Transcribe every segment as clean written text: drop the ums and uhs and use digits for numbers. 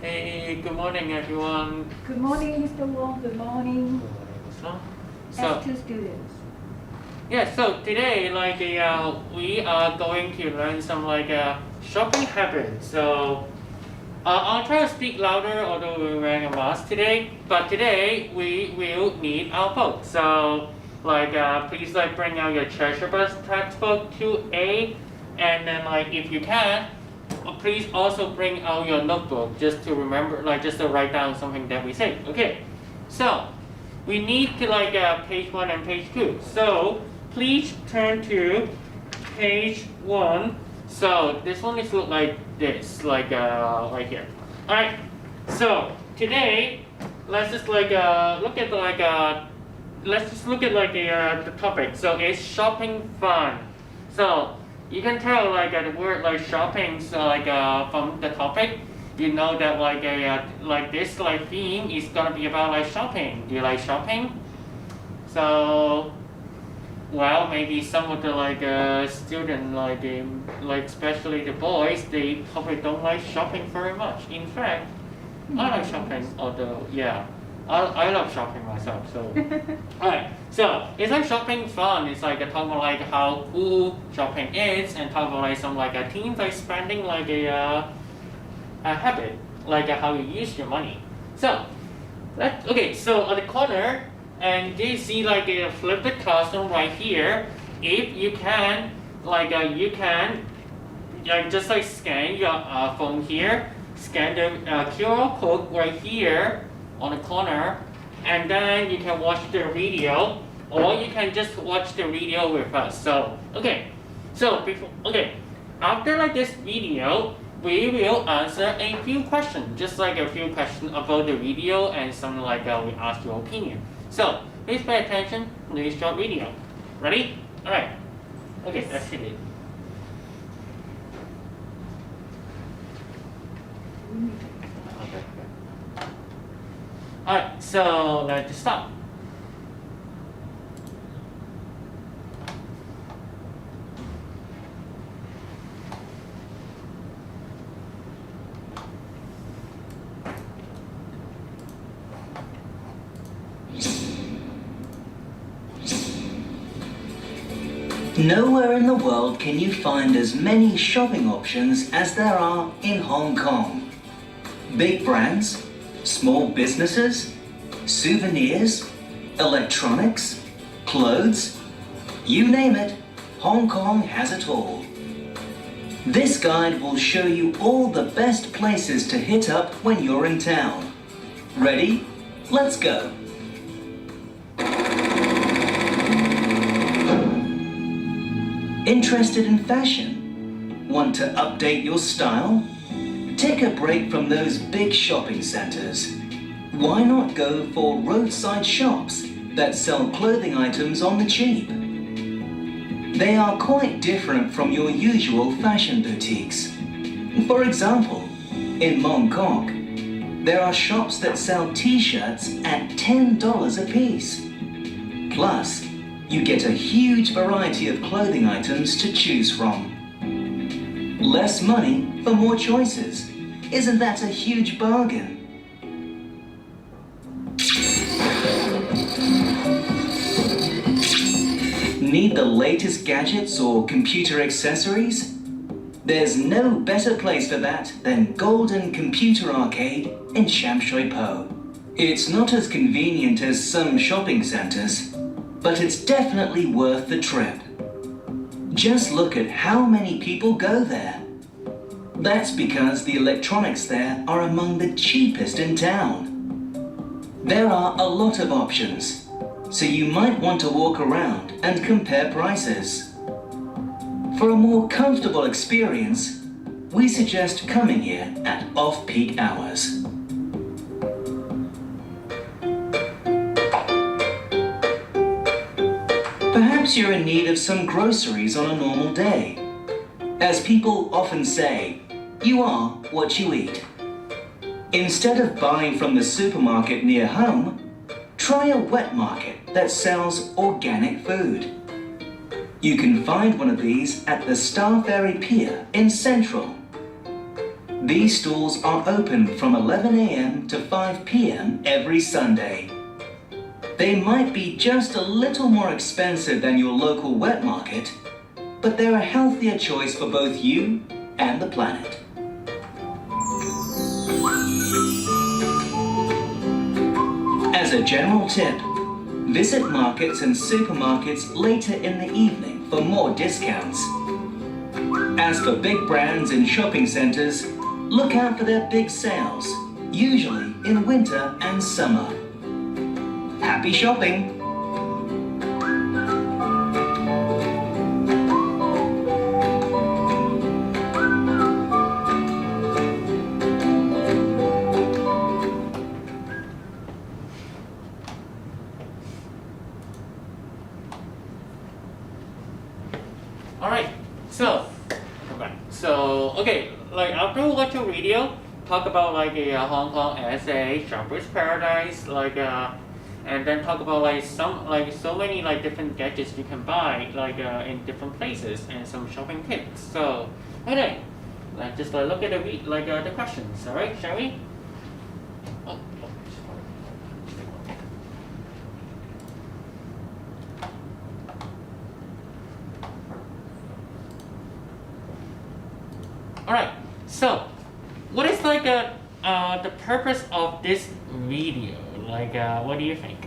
Hey, good morning everyone. Good morning, Mr. Wong. Good morning. So, As two students. yeah, so today we are going to learn some shopping habits. So I'll try to speak louder although we're wearing a mask today. But today we will need our book. So please bring out your treasure bus textbook 2A, and then if you can, please also bring out your notebook just to remember, just to write down something that we say. Okay, so we need to page 1 and page 2. So please turn to page 1. So this one is look like this, right here. All right. So today, let's just look at the topic. So it's shopping fun. So you can tell the word shopping from the topic. You know that this theme is gonna be about shopping. Do you like shopping? So well, maybe some of the student especially the boys, they probably don't like shopping very much. In fact, I like shopping, although yeah, I love shopping myself. So alright, so it's shopping fun. It's talking about how cool shopping is, and talk about some teens spending a habit, how you use your money. So so on the corner, and you see a flipped classroom right here. If you can, you can just scan your phone here, scan the QR code right here on the corner, and then you can watch the video, or you can just watch the video with us. So after this video, we will answer a few questions, just a few questions about the video, and some we ask your opinion. So please pay attention to this short video. Ready? All right. Okay, let's hit it. Okay. All right. So let's start. Nowhere in the world can you find as many shopping options as there are in Hong Kong. Big brands, small businesses, souvenirs, electronics, clothes, you name it, Hong Kong has it all. This guide will show you all the best places to hit up when you're in town. Ready? Let's go. Interested in fashion? Want to update your style? Take a break from those big shopping centers. Why not go for roadside shops that sell clothing items on the cheap? They are quite different from your usual fashion boutiques. For example, in Mongkok, there are shops that sell t-shirts at $10 a piece. Plus, you get a huge variety of clothing items to choose from. Less money for more choices. Isn't that a huge bargain? Need the latest gadgets or computer accessories? There's no better place for that than Golden Computer Arcade in Sham Shui Po. It's not as convenient as some shopping centers, but it's definitely worth the trip. Just look at how many people go there. That's because the electronics there are among the cheapest in town. There are a lot of options, so you might want to walk around and compare prices. For a more comfortable experience, we suggest coming here at off-peak hours. Perhaps you're in need of some groceries on a normal day. As people often say, you are what you eat. Instead of buying from the supermarket near home, try a wet market that sells organic food. You can find one of these at the Star Ferry Pier in Central. These stores are open from 11 a.m. to 5 p.m. every Sunday. They might be just a little more expensive than your local wet market, but they're a healthier choice for both you and the planet. As a general tip, visit markets and supermarkets later in the evening for more discounts. As for big brands in shopping centers, look out for their big sales, usually in winter and summer. Happy shopping! Alright, okay, like after we watch your video, talk about like a Hong Kong as a shopper's paradise, like and then talk about like so many like different gadgets you can buy like in different places and some shopping tips. So okay, let's just look at the questions. Alright, shall we? Alright, so what is like the purpose of this video? Like what do you think?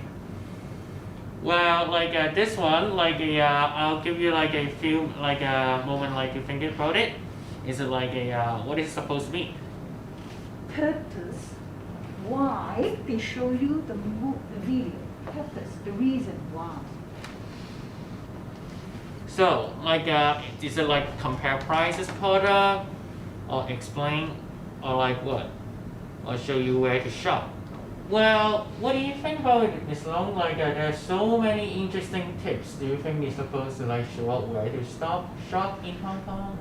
Well, like this one, like I'll give you like a few like a moment like to think about it. Is it like what is it supposed to be? Purpose. Why they show you the video? Purpose. The reason why. So like is it like compare prices product, or explain, or like what, or show you where to shop? Well, what do you think about it, Miss Long? Like there's so many interesting tips. Do you think we're supposed to like show out where to shop in Hong Kong?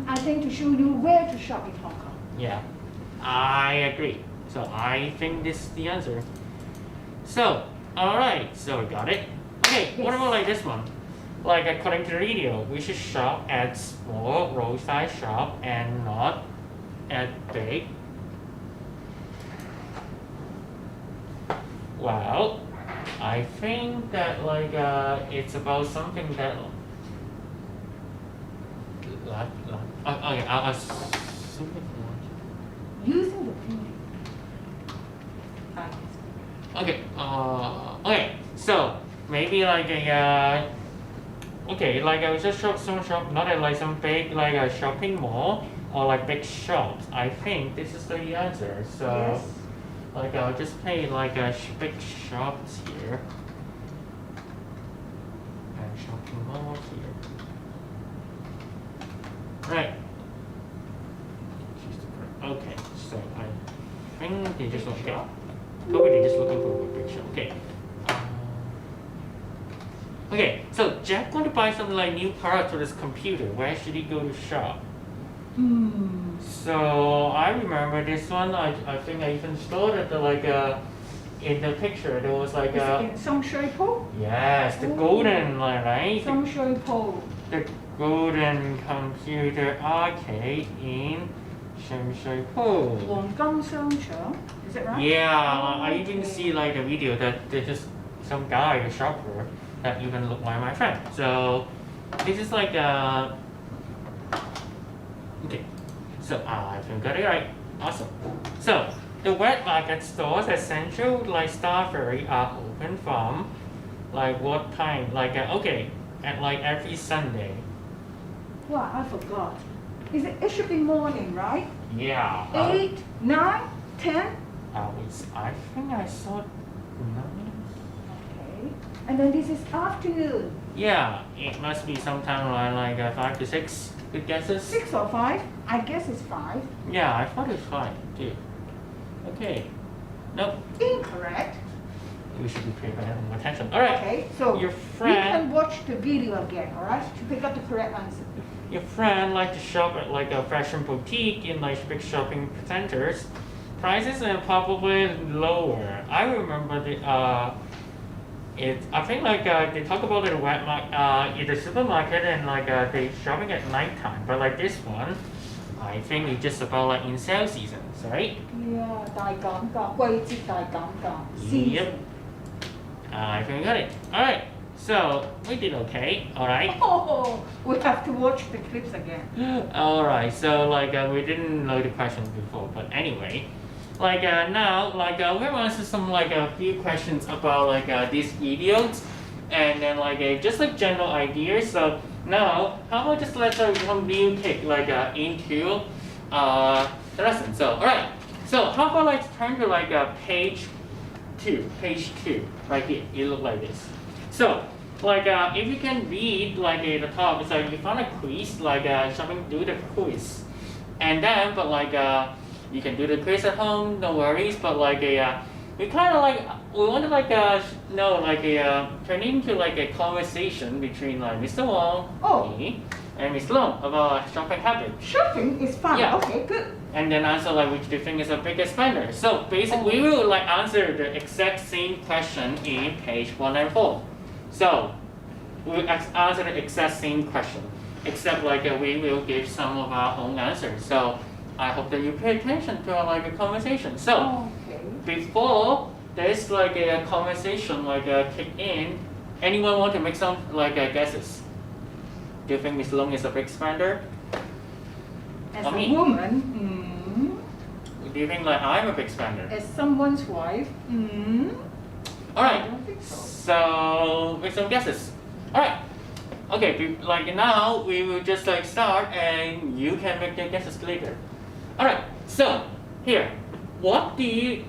I think to show you where to shop in Hong Kong. Yeah, I agree. So I think this is the answer. So alright, so we got it. Okay, Yes. What about like this one? Like according to the video, we should shop at small roadside shop and not at big. Well, I think that like it's about something that okay, I'll Using the video. okay, okay, so maybe like a okay, like I just shop not at like some big like a shopping mall or like big shops. I think this is the answer. So Yes. like I'll just play like a big shops here and shopping mall here. Right. Okay, so I think they just okay. Probably they just looking for a big shop. Okay. Okay, so Jack want to buy some like new parts for his computer. Where should he go to shop? So I remember this one. I think I even saw that the like in the picture there was like In Shui Po? yes, the golden one, right? Shui Po. The golden computer arcade in Shui Po. 黃金商場, is it right? Yeah, I even see like a video that there's just some guy, a shopper, that even look like my friend. So this is like okay. So I think got it right. Awesome. So the wet market stores at Central like Star Ferry are open from like what time? Like okay, at like every Sunday. Wow, I forgot. It should be morning, right? Yeah. 8, 9, 10? I think I saw 9. Okay. And then this is afternoon. Yeah, it must be sometime like 5 to 6. Good guesses? 6 or 5? I guess it's 5. Yeah, I thought it's 5 too. Okay. Nope. Incorrect. We should be paying attention. Alright. Okay, so Your you friend can watch the video again, alright, to pick up the correct answer. Your friend like to shop at like a fashion boutique in like big shopping centers. Prices are probably lower. I remember I think like they talk about it in the supermarket and like they shopping at nighttime. But like this one, I think it's just about like in sale seasons, right? Yeah, 大減價，季節大減價 season. I think we got it. Alright, so we did okay, alright? Oh, we have to watch the clips again. Alright, so like we didn't know the questions before, but anyway. Like now, like we're gonna answer some like a few questions about like these videos, and then like just like general ideas. So now, how about just let one view take like into the lesson. So alright, so how about like turn to like page two, right here. It look like this. So like if you can read like the top, it's like you found a quiz, like something do the quiz, and then but like you can do the quiz at home, no worries. But like we kind of like we want to like know like turn into like a conversation between like Mr. Wong, me, and Miss Long about shopping habits. Shopping is fun. Yeah. Okay, good. And then answer like which do you think is the biggest spender. So basically, we will like answer the exact same question in page 1 and 4. So we'll answer the exact same question, except like we will give some of our own answers. So I hope that you pay attention to our like a conversation. So Okay. before this like a conversation like kick in, anyone want to make some like guesses? Do you think Miss Long is a big spender? As Or a me? woman, Do you think like I'm a big spender? as someone's wife, All I right. don't think so. So make some guesses. All right. Okay. Like now we will just like start, and you can make your guesses later. All right. So here, what do you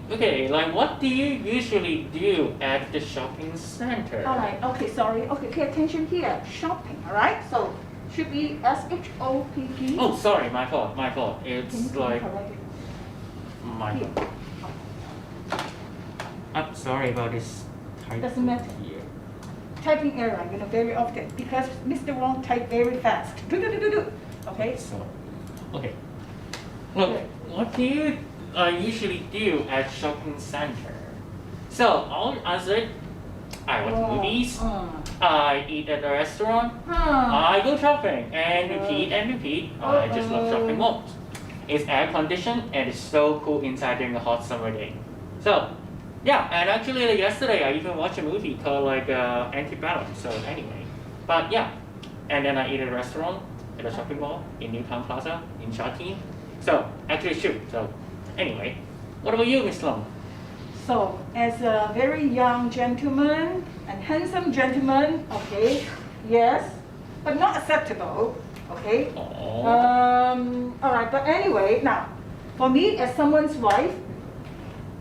usually do at the shopping center? All right. Okay. Sorry. Okay. Pay attention here. Shopping. All right. So should be SHOPP. Oh, sorry, my fault. Can It's you like correct it? my Here. fault. I'm sorry about this type Doesn't matter. here. Typing error, very often because Mr. Wong type very fast. Do. Okay. So, okay. Look, what do you usually do at shopping center? So I'll answer it. I watch movies. I eat at a restaurant. I go shopping and repeat and repeat. I just love shopping malls. It's air conditioned and it's so cool inside during a hot summer day. So, yeah, and actually like, yesterday I even watched a movie called like Antebellum. So anyway, but yeah, and then I eat at a restaurant at a shopping mall in New Town Plaza in Sha Tin. So actually shoot. So anyway, what about you, Miss Long? So, as a very young gentleman and handsome gentleman, okay, yes, but not acceptable, okay. All right, but anyway, now, for me as someone's wife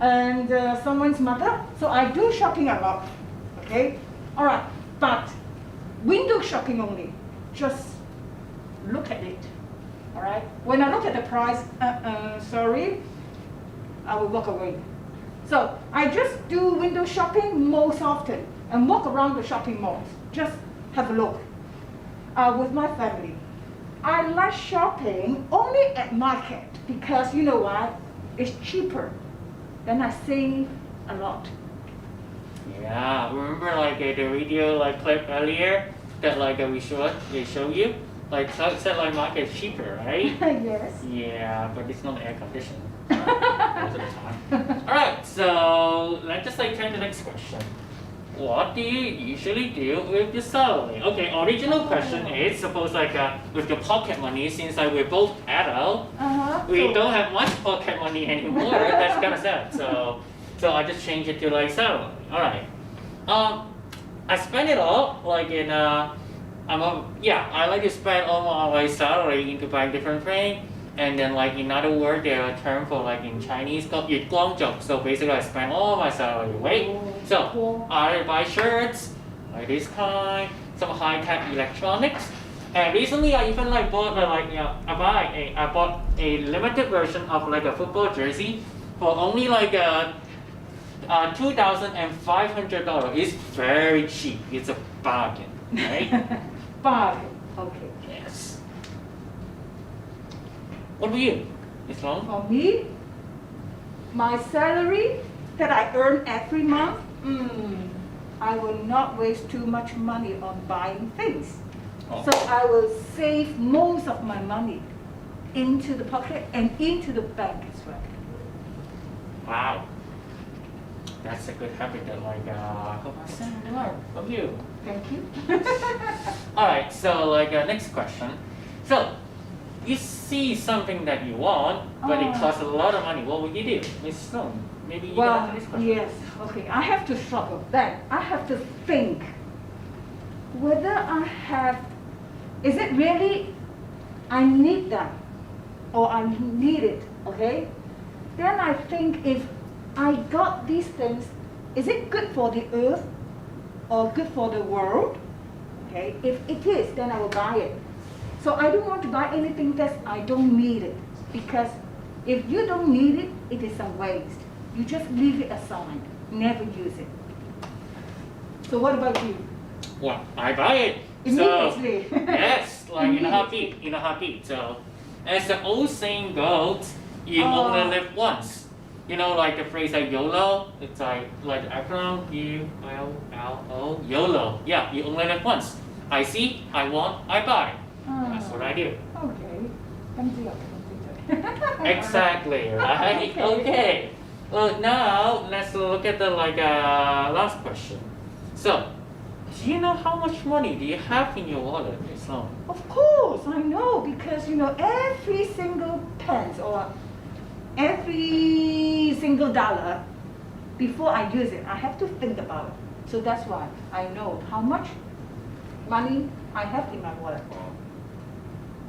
and someone's mother, so I do shopping a lot, okay. All right, but window shopping only, just look at it, all right. When I look at the price, sorry, I will walk away. So I just do window shopping most often and walk around the shopping malls. Just have a look with my family. I like shopping only at market because you know what? It's cheaper. Then I save a lot. Yeah, remember like the video like clip earlier that like they show you? Like said like market is cheaper, right? Yes. Yeah, but it's not air conditioned most of the time. Alright, so let's just like turn to the next question. What do you usually do with your salary? Okay, original question is suppose like with your pocket money, since like we're both adult, we don't have much pocket money anymore. That's kind of sad. So I just changed it to like salary. Alright. I spend it all like in I like to spend all my salary into buying different things. And then like in other words, there are a term for like in Chinese called 月光族. So basically I spend all my salary away. So I buy shirts like this kind, some high-tech electronics. And recently I even like bought I bought a limited version of like a football jersey for only like $2,500. It's very cheap. It's a bargain, right? Bargain. Okay. Yes. What about you, Miss Long? For me, my salary that I earn every month, I will not waste too much money on buying things. Oh. So I will save most of my money into the pocket and into the bank as well. Wow. That's a good habit that like hope I can learn from you. Thank you. Alright, so like next question. So you see something that you want, but it Oh. costs a lot of money. What would you do? Miss Stone, maybe you can Well, answer this question. yes, okay. I have to struggle. Then I have to think whether I have, is it really I need that or I need it, okay? Then I think if I got these things, is it good for the earth or good for the world? Okay, if it is, then I will buy it. So I don't want to buy anything that I don't need it, because if you don't need it, it is a waste. You just leave it aside, never use it. So what about you? Well, I buy it. Immediately. So, yes, like in a Immediately. heartbeat. So, as the old saying goes, you Oh. only live once. You know, like the phrase like YOLO. It's like the acronym YOLO. YOLO. Yeah, you only live once. I see, I want, I buy. That's what I do. Okay. Exactly, right? Okay. Well, now let's look at the last question. So, do you know how much money do you have in your wallet, Miss Long? Of course, I know, because every single pence or every single dollar, before I use it, I have to think about it. So that's why I know how much money I have in my wallet.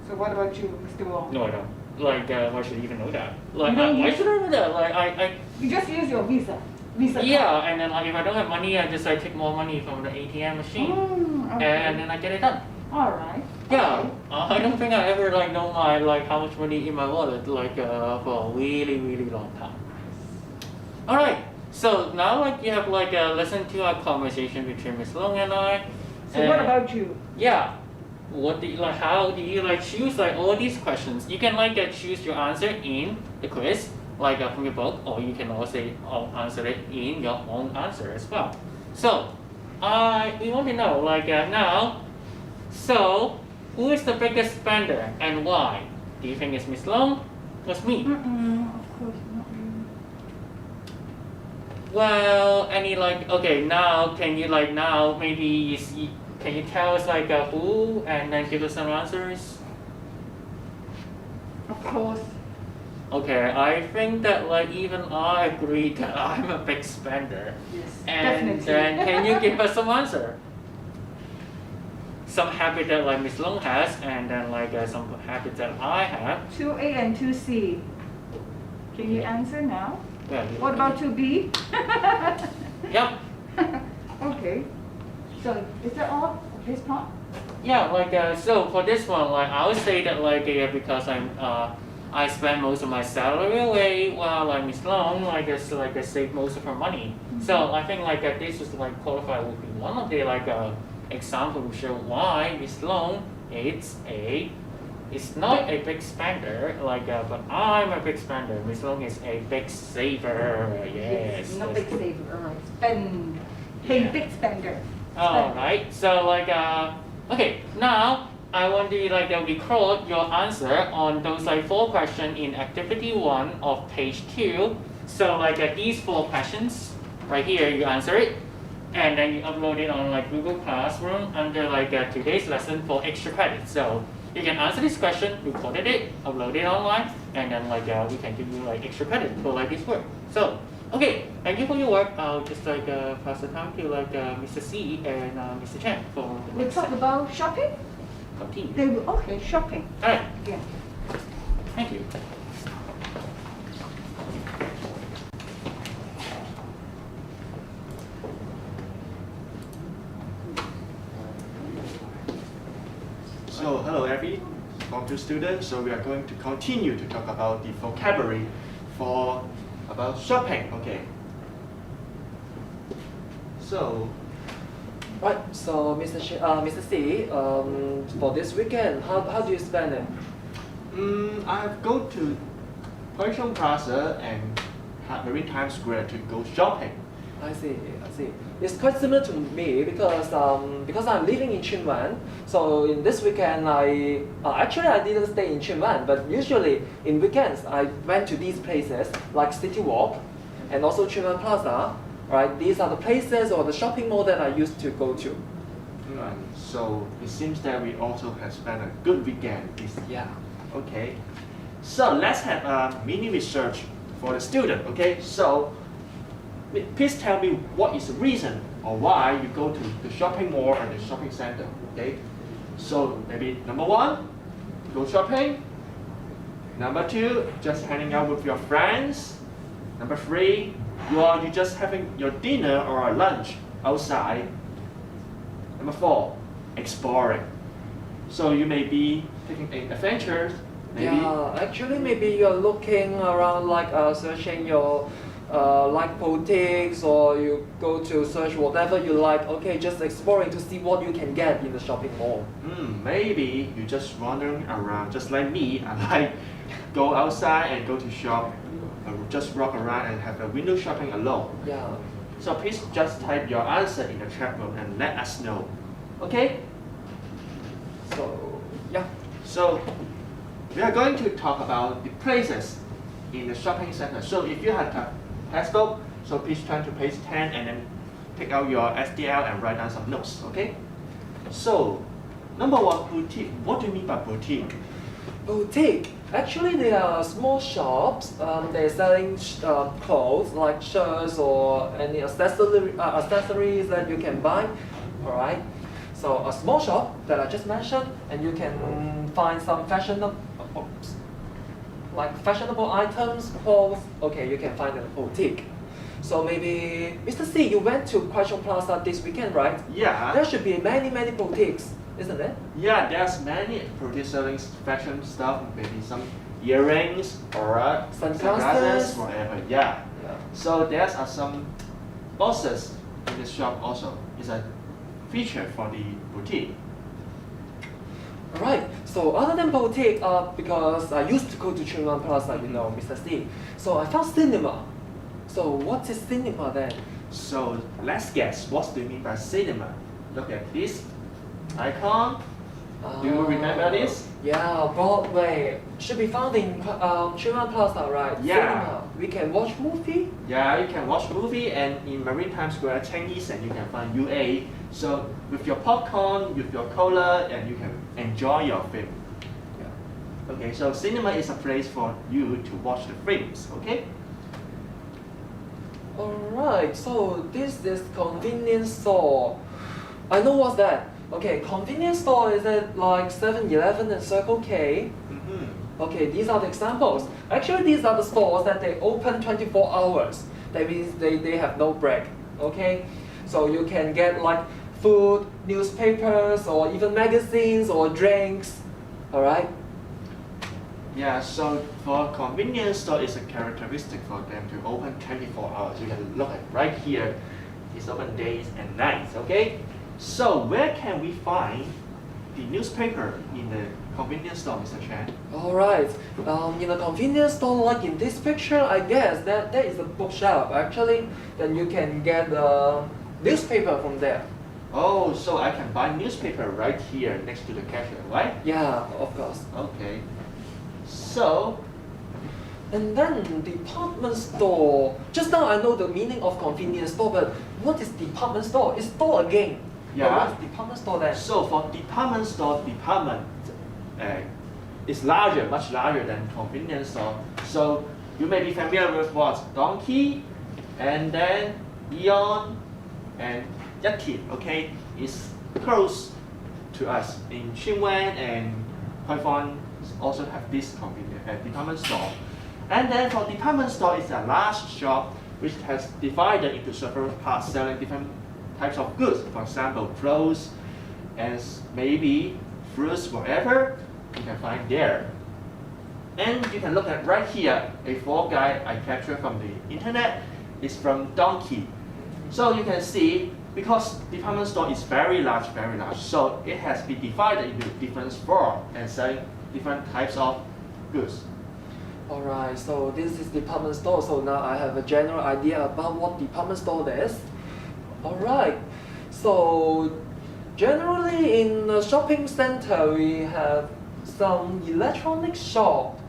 So what about you, Mr. Wong? No, I don't. Why should I even know that? Like, You don't why use should I know that? You just use your Visa card. Yeah, and then if I don't have money, I just take more money from the ATM machine, Okay. and then I get it done. All right. Yeah, Okay. I don't think I ever know my how much money in my wallet for a really long time. All right, so now you have listened to our conversation between Miss Long and I. So what about you? Yeah, what do you how do you choose all these questions? You can choose your answer in the quiz from your book, or you can also answer it in your own answer as well. So we want to know now. So who is the biggest spender and why? Do you think it's Miss Long or it's me? Of course not you. Well, any okay, now can you now maybe can you tell us who and then give us some answers? Of course. Okay, I think that even I agree that I'm a big spender. Yes. And Definitely. then can you give us some answer? Some habit that Miss Long has, and then some habit that I have. 2A and 2C. Can you answer now? Yeah, What about 2B? Yep. Okay. So is that all of this part? Yeah, so for this one, I would say that because I spend most of my salary away, while Miss Long I save most of her money. So I think this is qualify would be one of the example to show why Miss Long it's not a big spender but I'm a big spender. Miss Long is a big saver. Yes. Not big saver. All right. Spend. Hey, Yeah. big spender. All right. So okay. Now I want to record your answer on those 4 questions in activity 1 of page 2. So these 4 questions right here, you answer it, and then you upload it on Google Classroom under today's lesson for extra credit. So you can answer this question, recorded it, upload it online, and then we can give you extra credit for this work. So okay, thank you for your work. I'll just pass the time to Mr. C and Mr. Chen for the We'll next talk step. about shopping. Continue. They will. Okay, shopping. All right. Yeah. Thank you. So hello every Form 2 students. So we are going to continue to talk about the vocabulary for about shopping. Okay. So Right, so Mr. C, for this weekend, how do you spend it? I have go to Parisian Plaza and Maritime Square to go shopping. I see, I see. It's quite similar to me because I'm living in Chinwan. So in this weekend, actually I didn't stay in Chinwan, but usually in weekends I went to these places like City Walk and also Chinwan Plaza. Right, these are the places or the shopping mall that I used to go to. So it seems that we also have spent a good weekend this year. Yeah. Okay. So let's have a mini research for the student. Okay. So please tell me what is the reason or why you go to the shopping mall or the shopping center. Okay. So maybe number one, go shopping. Number two, just hanging out with your friends. Number three, you just having your dinner or a lunch outside. Number four, exploring. So you may be taking an adventure, maybe. Yeah, actually maybe you're looking around like searching your like boutiques, or you go to search whatever you like. Okay, just exploring to see what you can get in the shopping mall. Maybe you just wandering around, just like me. I like go outside and go to shop, just walk around and have a window shopping alone. Yeah. So please just type your answer in the chat room and let us know. Okay? So yeah. So we are going to talk about the places in the shopping center. So if you have a textbook, so please turn to page 10 and then take out your SDL and write down some notes. Okay? So number one, boutique. What do you mean by boutique? Boutique. Actually, they are small shops. They're selling clothes like shirts or any accessories that you can buy. All right. So a small shop that I just mentioned, and you can find some fashionable items, clothes. Okay, you can find in a boutique. So maybe Mr. C, you went to Kwai Plaza this weekend, right? Yeah. There should be many boutiques, isn't it? Yeah, there's many boutiques selling fashion stuff, maybe some earrings or Sunglasses. whatever. Yeah. So there's some boxes in this shop also. It's a feature for the boutique. Alright, so other than boutique, because I used to go to Chinwan Plaza, you know, Mr. C. So I found cinema. So what is cinema then? So let's guess, what do you mean by cinema? Look at this icon. Do you remember this? Yeah, Broadway. Should be found in Chinwan Plaza, right? Yeah. Cinema. We can watch movie? Yeah, you can watch movie, and in Maritime Square, Chinese, and you can find UA. So with your popcorn, with your cola, and you can enjoy your film. Yeah. Okay, so cinema is a place for you to watch the films, okay? Alright, so this is convenience store. I know what's that. Okay, convenience store, is it like 7-Eleven and Circle K? Okay, these are the examples. Actually, these are the stores that they open 24 hours. That means they have no break, okay? So you can get like food, newspapers, or even magazines or drinks, all right? Yeah, so for convenience store, it's a characteristic for them to open 24 hours. You can look at right here. It's open days and nights, okay? So where can we find the newspaper in the convenience store, Mr. Chan? All right. In a convenience store like in this picture, I guess that is a bookshelf actually. Then you can get the newspaper from there. Oh, so I can buy newspaper right here next to the cashier, right? Yeah, of course. Okay. So, And then department store. Just now I know the meaning of convenience store, but what is department store? It's store again. Yeah. But what's department store then? so for department store, is larger, much larger than convenience store. So you may be familiar with what? Donkey, and then Eon, and Yakin, okay? It's close to us. In Chinwan and Huifan also have this department store. And then for department store, it's a large shop which has divided into several parts, selling different types of goods. For example, clothes and maybe fruits, whatever you can find there. And you can look at right here, a A4 guide I captured from the internet is from Donkey. So you can see, because department store is very large, so it has been divided into different floors and selling different types of goods. Alright, so this is department store. So now I have a general idea about what department store is. Alright, so generally in a shopping center we have some electronic shop.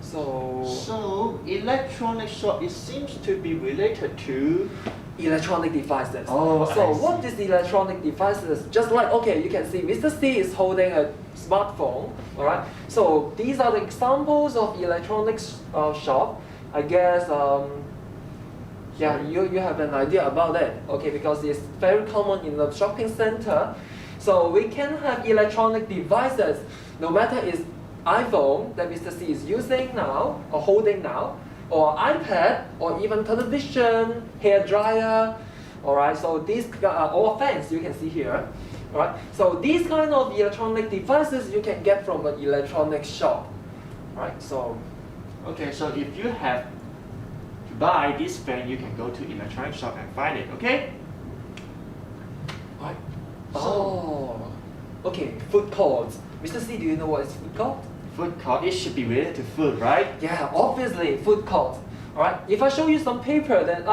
So electronic shop, it seems to be related to Electronic devices. Oh, so I see. what is electronic devices? Just like, okay, you can see Mr. C is holding a smartphone, alright? So these are the examples of electronics shop. I guess, yeah, you have an idea about that, okay, because it's very common in the shopping center. So we can have electronic devices, no matter it's iPhone that Mr. C is using now or holding now, or iPad, or even television, hair dryer. Alright, so these are all fans you can see here. Alright, so these kind of electronic devices you can get from an electronic shop. Right, so Okay, so if you have to buy this fan, you can go to electronic shop and find it, okay? right. So- Okay, food courts. Mr. C, do you know what is food court? Food court, it should be related to food, right? Yeah, obviously, food court. Alright, if I show you some paper, then,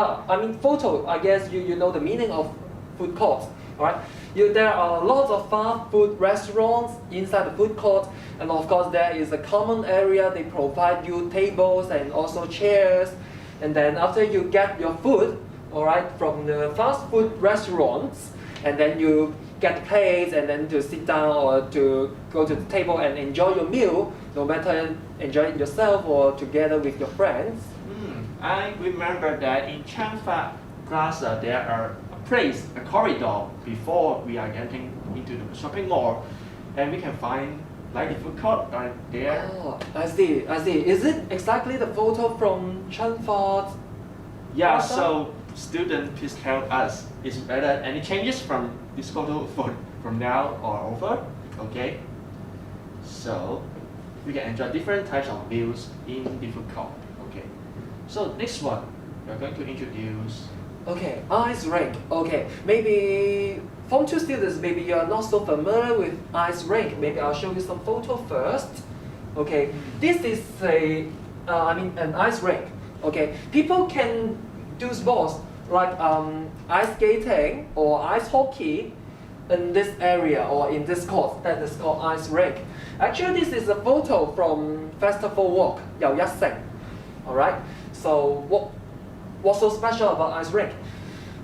photo, I guess you know the meaning of food court. Alright, there are lots of fast food restaurants inside the food court, and of course there is a common area. They provide you tables and also chairs, and then after you get your food, alright, from the fast food restaurants, and then you get plates and then to sit down or to go to the table and enjoy your meal, no matter enjoy it yourself or together with your friends. I remember that in Chanfa Plaza there are a place, a corridor before we are getting into the shopping mall, and we can find like the food court right there. Oh, I see, I see. Is it exactly the photo from Chanfort? Yeah, Plaza? so student, please tell us, is there any changes from this photo from now or over? Okay, so we can enjoy different types of views in the food court. Okay, so next one, we are going to introduce. Okay, ice rink. Okay, maybe Form 2 students, maybe you are not so familiar with ice rink. Maybe I'll show you some photo first. Okay, this is an ice rink. Okay, people can do sports like ice skating or ice hockey in this area or in this court that is called ice rink. Actually, this is a photo from Festival Walk, Csjss. Alright, so what's so special about ice rink?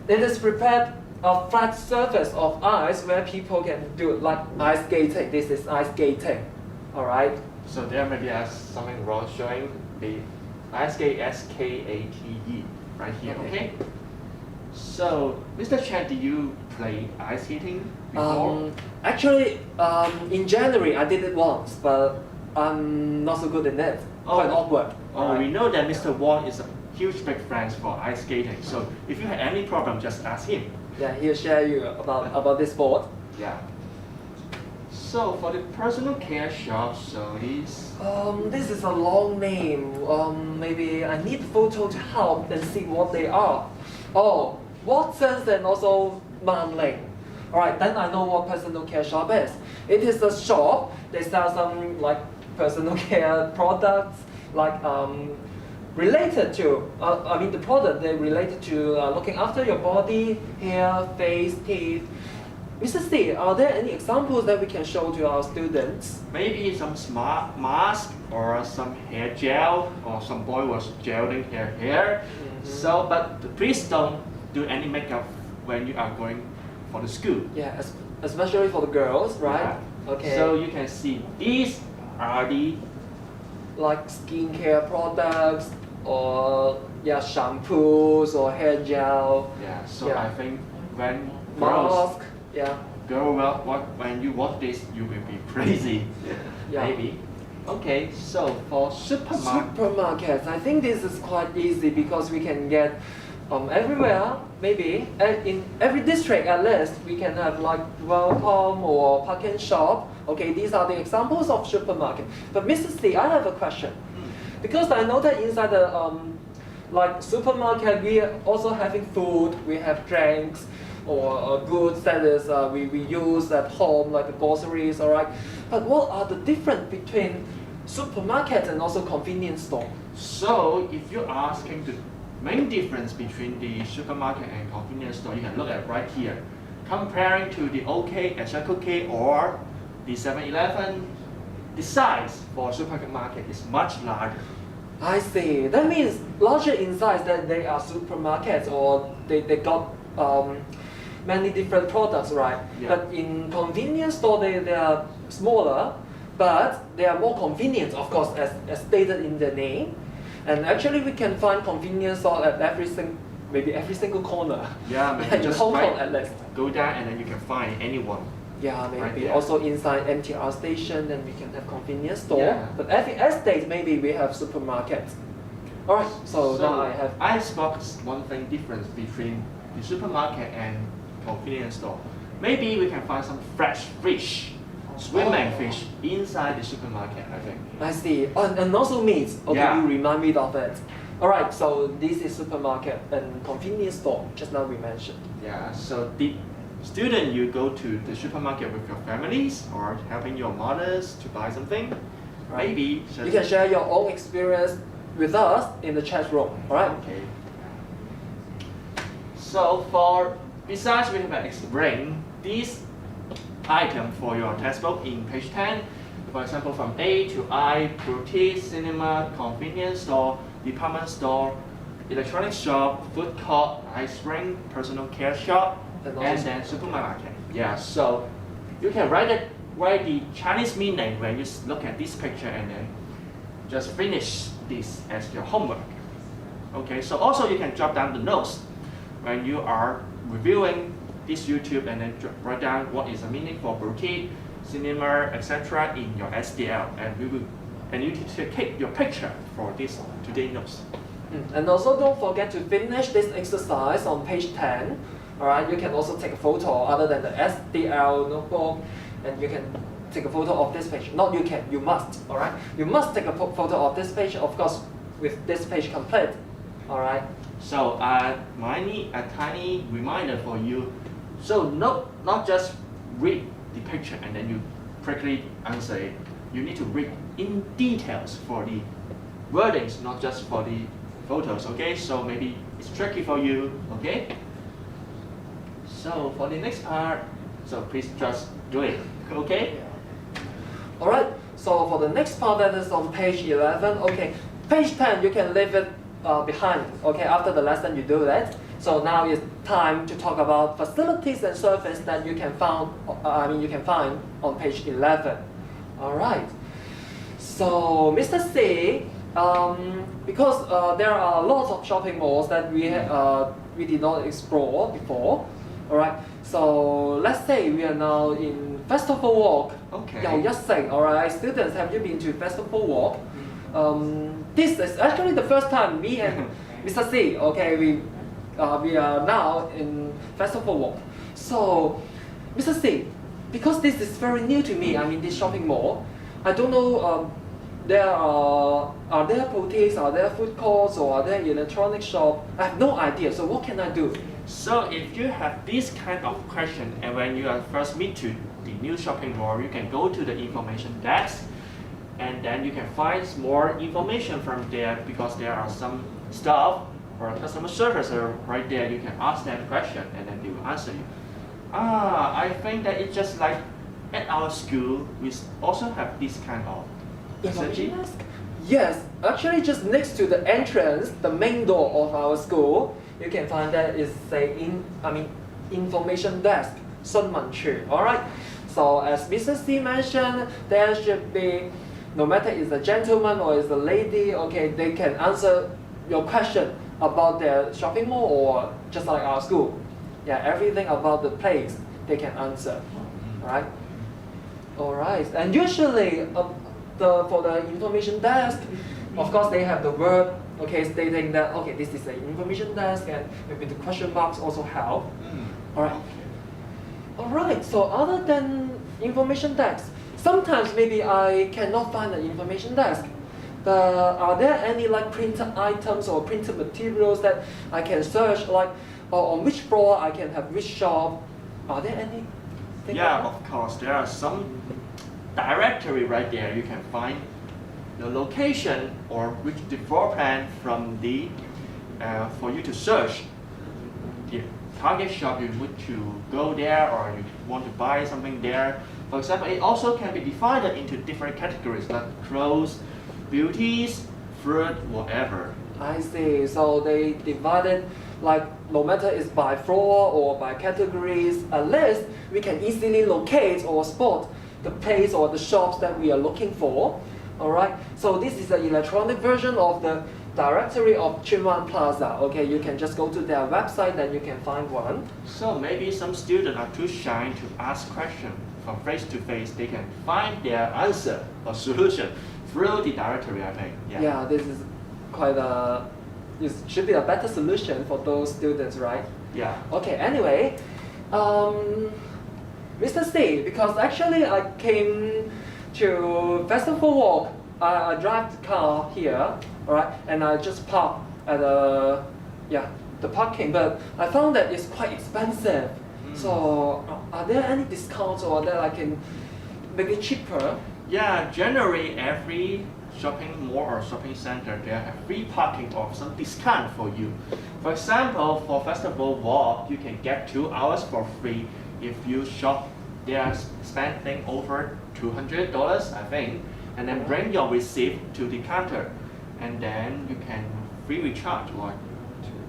It is prepared a flat surface of ice where people can do like ice skating. This is ice skating. Alright. So there may be something wrong showing the ice skate SKATE right here. Okay. So Mr. Chan, did you play ice skating before? Actually, in January I did it once, but I'm not so good in it. Quite awkward. Oh, we know that Mr. Wong is a huge big fan for ice skating. So if you have any problem, just ask him. Yeah, he'll share you about this sport. Yeah. So for the personal care shop, so This is a long name. Maybe I need photo to help and see what they are. Oh, Watsons and also Manling. Alright, then I know what personal care shop is. It is a shop. They sell some like personal care products, like related to. The product they related to looking after your body, hair, face, teeth. Mr. C, are there any examples that we can show to our students? maybe some smart mask or some hair gel, or some boy was gelling their hair. So, but please don't do any makeup when you are going for the school. Yeah, especially for the girls, right? Yeah. Okay. So you can see these are the like skincare products or shampoos or hair gel, So Yeah. I think when girls mask. Yeah. when you watch this, you will be crazy. Yeah. Maybe. Okay, so for supermarket. Supermarkets, I think this is quite easy because we can get everywhere, maybe in every district at least, we can have like Welcome or Park and Shop. Okay, these are the examples of supermarket. But Mr. C, I have a question. Because I know that inside the like supermarket, we are also having food, we have drinks, or goods that is we use at home, like the groceries, alright. But what are the difference between supermarket and also convenience store. So if you're asking the main difference between the supermarket and convenience store, you can look at right here. Comparing to the OK and Circle K or the 7-Eleven, the size for supermarket is much larger. I see. That means larger in size that they are supermarkets or they got many different products, right? Yeah. But in convenience store, they are smaller, but they are more convenient, of course, as stated in the name. And actually, we can find convenience store at maybe every single corner. Yeah, maybe in just Hong Kong right, at least. go there and then you can find anyone. Yeah, maybe Right, yeah. also inside MTR station, then we can have convenience store. Yeah. But every estate, maybe we have supermarket. All right, so now I spot one thing difference between the supermarket and convenience store. Maybe we can find some fresh fish, swimming fish inside the supermarket, I think. I see. And also meat. Okay, Yeah. you remind me of it. All right, so this is supermarket and convenience store. Just now we mentioned. Yeah, so the student, you go to the supermarket with your families or helping your mothers to buy something. Right. Maybe You can share your own experience with us in the chat room. All right. Okay. So besides we have explained these items for your textbook in page 10, for example from A to I, boutique, cinema, convenience store, department store, electronic shop, food court, ice rink, personal care shop, and then supermarket. Yeah, so you can write the Chinese meaning when you look at this picture and then just finish this as your homework. Okay, so also you can jot down the notes when you are reviewing this YouTube and then write down what is the meaning for boutique, cinema, etc. in your SDL, and you need to take your picture for this today's notes. And also don't forget to finish this exercise on page 10. All right, you can also take a photo other than the SDL notebook, and you can take a photo of this page. Not you can, you must. All right, you must take a photo of this page, of course, with this page complete. All right. So a tiny reminder for you. So not just read the picture and then you quickly answer it. You need to read in details for the wordings, not just for the photos. Okay, so maybe it's tricky for you. Okay. So for the next part, so please just do it. Okay. All right. So for the next part, that is on page 11. Okay, page 10 you can leave it behind. Okay, after the lesson you do that. So now it's time to talk about facilities and service that you can find on page 11. All right. So Mr. C, because there are lots of shopping malls that we did not explore before. All right. So let's say we are now in Festival Walk. Okay. Csjss. All right. Students, have you been to Festival Walk? This is actually the first time me and Mr. C, okay, we are now in Festival Walk. So, Mr. C, because this is very new to me, I mean this shopping mall, I don't know, are there boutiques, are there food courts, or are there electronic shop? I have no idea, so what can I do? So if you have this kind of question and when you are first meet to the new shopping mall, you can go to the information desk and then you can find more information from there because there are some staff or customer service right there. You can ask them question and then they will answer you. I think that it's just like at our school, we also have this kind of facility. Information desk? Yes, actually just next to the entrance, the main door of our school, you can find that is information desk, 新聞處. All right. So as Mr. C mentioned, there should be, no matter is a gentleman or is a lady, okay, they can answer your question about their shopping mall or just like our school. Yeah, everything about the place they can answer. Right? All right. And usually, for the information desk, of course they have the word, okay, stating that okay, this is an information desk, and maybe the question marks also help. All right. All right. So other than information desk, sometimes maybe I cannot find an information desk. But are there any like printed items or printed materials that I can search, like on which floor I can have which shop? Are there any? Yeah, of course. There are some directory right there. You can find the location or which the floor plan from the for you to search the target shop you want to go there or you want to buy something there. For example, it also can be divided into different categories like clothes, beauties, fruit, whatever. I see. So they divided, like no matter it's by floor or by categories, at least we can easily locate or spot the place or the shops that we are looking for. Alright, so this is the electronic version of the directory of Chunwan Plaza. Okay, you can just go to their website, then you can find one. So maybe some students are too shy to ask questions from face to face. They can find their answer or solution through the directory, I think. Yeah, this is quite a, it should be a better solution for those students, right? Yeah. Okay, anyway, Mr. C, because actually I came to Festival Walk, I drive the car here, alright, and I just park at the parking, but I found that it's quite expensive. So are there any discounts or that I can make it cheaper? Yeah, generally every shopping mall or shopping center, they have free parking or some discount for you. For example, for Festival Walk, you can get 2 hours for free if you shop there spending over $200, I think, and then bring your receipt to the counter, and then you can free recharge or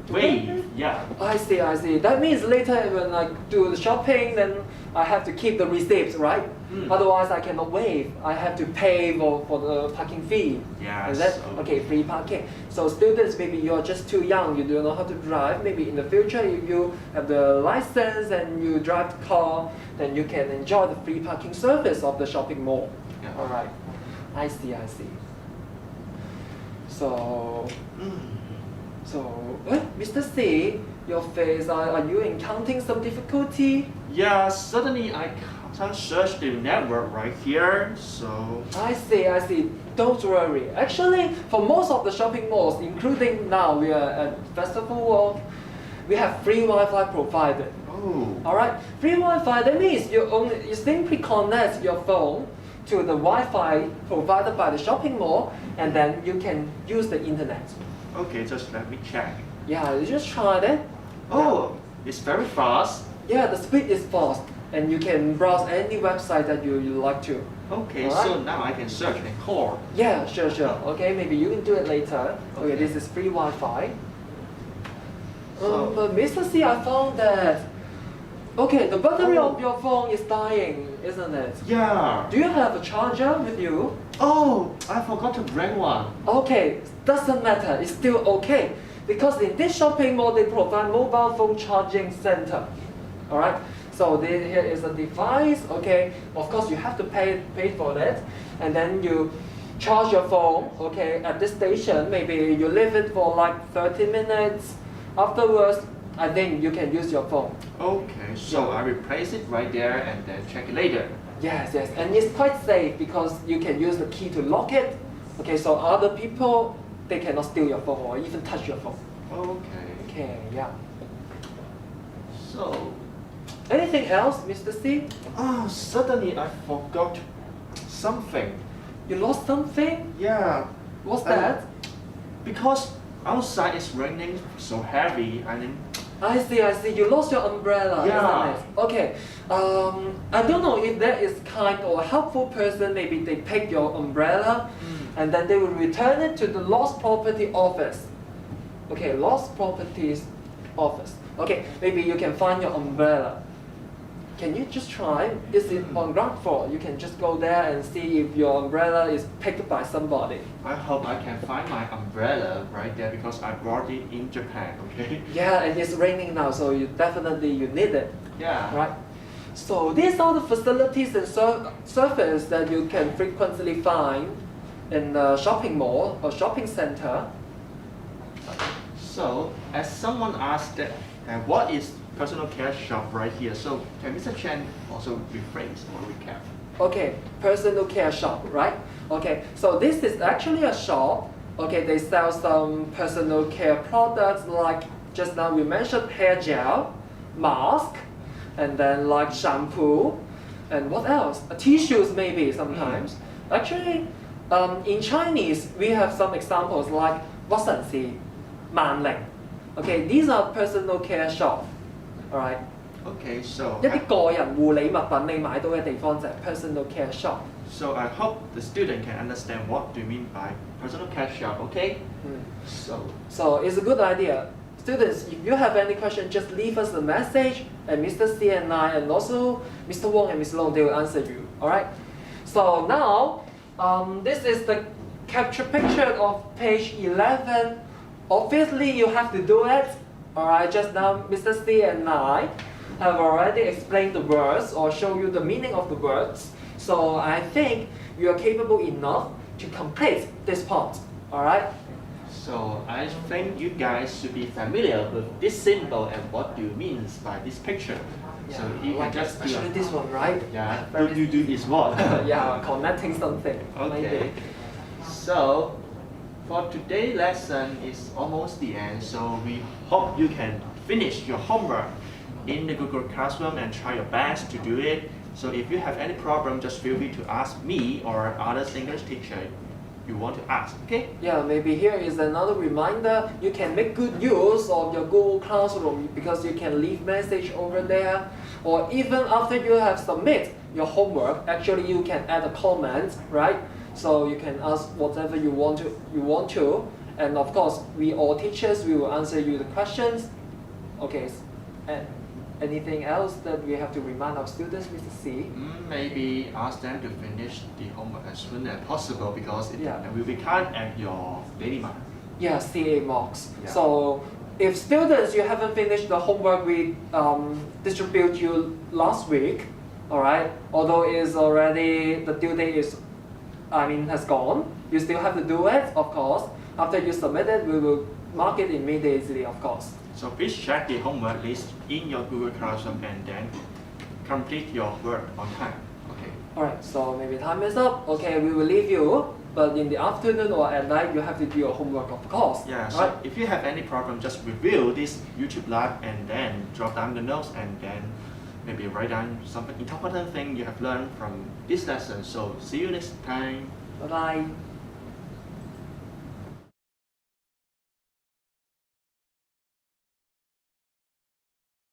waive. Yeah. I see, I see. That means later when I do the shopping, then I have to keep the receipts, right? Otherwise I cannot waive. I have to pay for the parking fee. Yeah. And that, so- okay, free parking. So students, maybe you're just too young, you don't know how to drive. Maybe in the future, if you have the license and you drive the car, then you can enjoy the free parking service of the shopping mall. Yeah. All right. I see, I see. So, Mr. C, your face, are you encountering some difficulty? Yeah, suddenly I can't search the network right here, so... I see, I see. Don't worry. Actually, for most of the shopping malls, including now we are at Festival Walk, we have free Wi-Fi provided. Oh. Alright, free Wi-Fi, that means you simply connect your phone to the Wi-Fi provided by the shopping mall, and then you can use the internet. Okay, just let me check. Yeah, you just try that. Oh, it's very fast. Yeah, the speed is fast, and you can browse any website that you like to. Okay, Alright. so now I can search and call. Yeah, sure. Okay, maybe you can do it later. Okay, Okay. this is free Wi-Fi. So- But Mr. C, I found that. Okay, the battery Oh. of your phone is dying, isn't it? Yeah. Do you have a charger with you? Oh, I forgot to bring one. Okay, doesn't matter. It's still okay because in this shopping mall they provide mobile phone charging center. All right. So here is a device. Okay. Of course you have to pay for that, and then you charge your phone. Okay, at this station, maybe you leave it for like 30 minutes. Afterwards, I think you can use your phone. Okay, so I replace it right there and then check it later. Yes, and it's quite safe because you can use the key to lock it. Okay, so other people, they cannot steal your phone or even touch your phone. Okay. Okay, yeah. So, Anything else, Mr. C? suddenly I forgot something. You lost something? Yeah, What's that? because outside it's raining so heavy, I mean, I see. You lost your umbrella, Yeah. isn't it? Okay. I don't know if there is kind or helpful person, maybe they pick your umbrella and then they will return it to the lost property office. Okay, lost properties office. Okay, maybe you can find your umbrella. Can you just try? Is it on ground floor? You can just go there and see if your umbrella is picked by somebody. I hope I can find my umbrella right there because I brought it in Japan, okay? Yeah, and it's raining now, so you need it. Yeah. Right. So these are the facilities and services that you can frequently find in a shopping mall or shopping center. So, as someone asked that, what is personal care shop right here? So, can Mr. Chen also rephrase or recap? Okay, personal care shop, right? Okay, so this is actually a shop. Okay, they sell some personal care products like just now we mentioned hair gel, mask, and then like shampoo, and what else? Tissues maybe sometimes. Actually, In Chinese, we have some examples like 屈臣氏、萬寧. Okay, these are personal care shop. Alright. Okay, so 一啲個人護理物品你買到嘅地方就係 personal care shop. so I hope the student can understand what do you mean by personal care shop. Okay. So it's a good idea. Students, if you have any question, just leave us a message, and Mr. C and I, and also Mr. Wong and Ms. Long, they will answer you. Alright. So now, this is the capture picture of page 11. Obviously, you have to do it. Alright, just now Mr. C and I have already explained the words or show you the meaning of the words. So I think you are capable enough to complete this part. Alright? So I think you guys should be familiar with this symbol and what do you mean by this picture. So you can like just do especially this one, right? yeah, Very- do is what? Yeah, connecting something. Okay. Maybe. So for today's lesson is almost the end. So we hope you can finish your homework in the Google Classroom and try your best to do it. So if you have any problem, just feel free to ask me or other English teacher you want to ask. Okay? Yeah, maybe here is another reminder. You can make good use of your Google Classroom because you can leave message over there. Or even after you have submit your homework, actually you can add a comment, right? So you can ask whatever you want to. And of course, we all teachers, we will answer you the questions. Okay, and anything else that we have to remind our students, Mr. C? Maybe ask them to finish the homework as soon as possible because it Yeah. will be count at your daily mark. Yeah, CA marks. Yeah. So if students, you haven't finished the homework we distribute you last week, all right, although it's already, the due date is, has gone, you still have to do it, of course. After you submit it, we will mark it immediately, of course. So please check the homework list in your Google Classroom and then complete your work on time. Okay. Alright, so maybe time is up. Okay, we will leave you, but in the afternoon or at night, you have to do your homework, of course. Yeah, so Alright? if you have any problem, just review this YouTube live and then drop down the notes and then maybe write down some important thing you have learned from this lesson. So see you next time. Bye-bye.